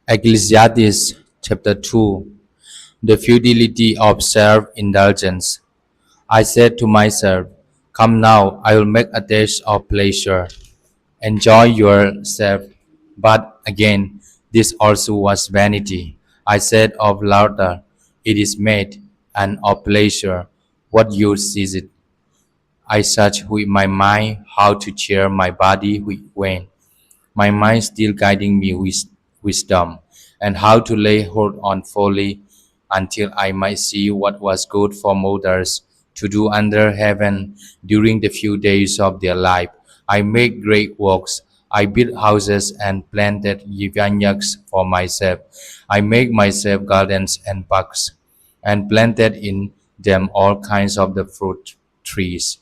Ecclesiastes chapter 2. The futility of self-indulgence. I said to myself, come now, I will make a taste of pleasure. Enjoy yourself. But again, this also was vanity. I said of laughter, it is made, and of pleasure, what use is it? I searched with my mind how to cheer my body with wine, my mind still guiding me with wisdom, and how to lay hold on folly until I might see what was good for mortals to do under heaven during the few days of their life. I made great works. I built houses and planted vineyards for myself. I made myself gardens and parks, and planted in them all kinds of the fruit trees.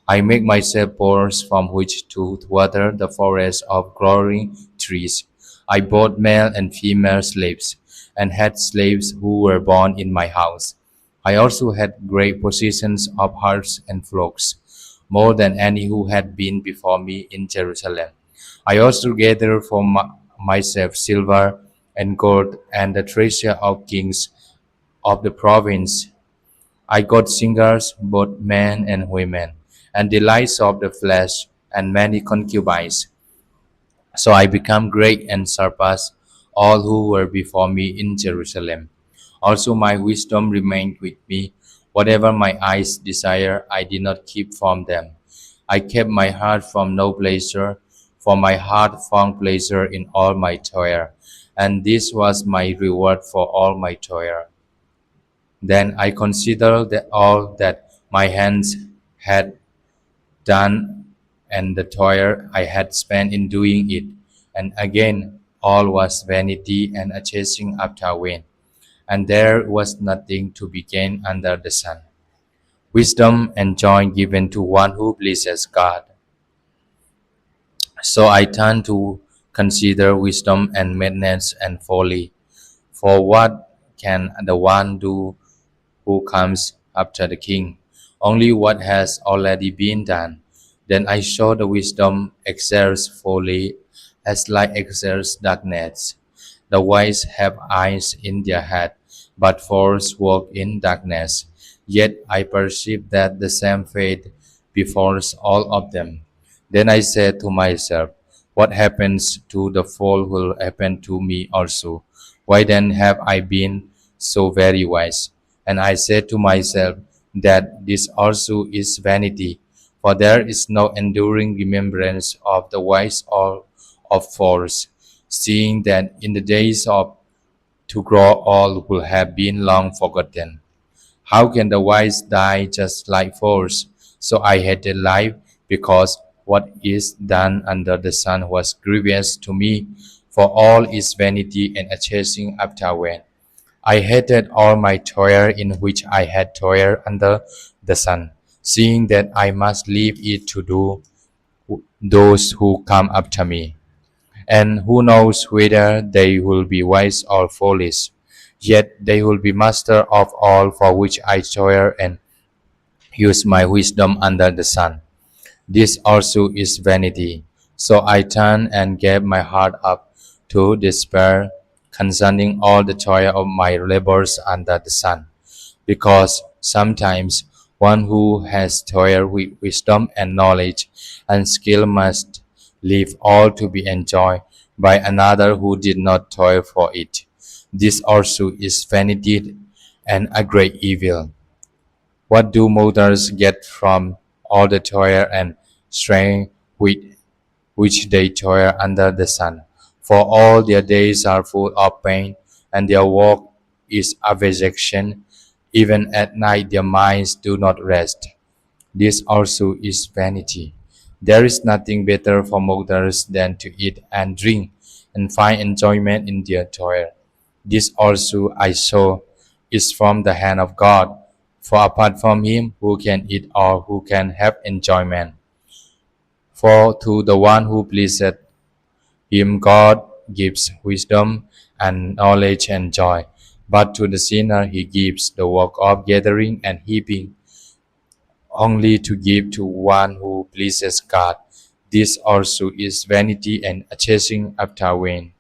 I make myself ponds from which to water the forest of growing trees. I bought male and female slaves, and had slaves who were born in my house. I also had great possessions of herds and flocks, more than any who had been before me in Jerusalem. I also gathered for myself silver and gold and the treasure of kings of the province. I got singers, both men and women, and delights of the flesh, and many concubines. So I became great and surpassed all who were before me in Jerusalem. Also my wisdom remained with me. Whatever my eyes desire, I did not keep from them. I kept my heart from no pleasure, for my heart found pleasure in all my toil, and this was my reward for all my toil. Then I considered that all that my hands had done and the toil I had spent in doing it, and again all was vanity and a chasing after wind, and there was nothing to be gained under the sun. Wisdom and joy given to one who pleases God. So I turned to consider wisdom and madness and folly. For what can the one do who comes after the king? Only what has already been done. Then I saw the wisdom excels folly as light excels darkness. The wise have eyes in their head, but fools walk in darkness. Yet I perceive that the same fate befalls all of them. Then I said to myself, what happens to the fool will happen to me also. Why then have I been so very wise? And I said to myself that this also is vanity, for there is no enduring remembrance of the wise or of fools, seeing that in the days of to grow all will have been long forgotten. How can the wise die just like fools? So I hated life because what is done under the sun was grievous to me, for all is vanity and a chasing after wind. I hated all my toil in which I had toiled under the sun, seeing that I must leave it to do those who come after me. And who knows whether they will be wise or foolish? Yet they will be master of all for which I toil and use my wisdom under the sun. This also is vanity. So I turned and gave my heart up to despair concerning all the toil of my labors under the sun, because sometimes one who has toiled with wisdom and knowledge and skill must leave all to be enjoyed by another who did not toil for it. This also is vanity and a great evil. What do mortals get from all the toil and strain with which they toil under the sun? For all their days are full of pain, and their work is a vexation. Even at night their minds do not rest. This also is vanity. There is nothing better for mortals than to eat and drink and find enjoyment in their toil. This also I saw is from the hand of God, for apart from him who can eat or who can have enjoyment? For to the one who pleaseth him God gives wisdom and knowledge and joy, but to the sinner he gives the work of gathering and heaping, only to give to one who pleases God. This also is vanity and a chasing after wind.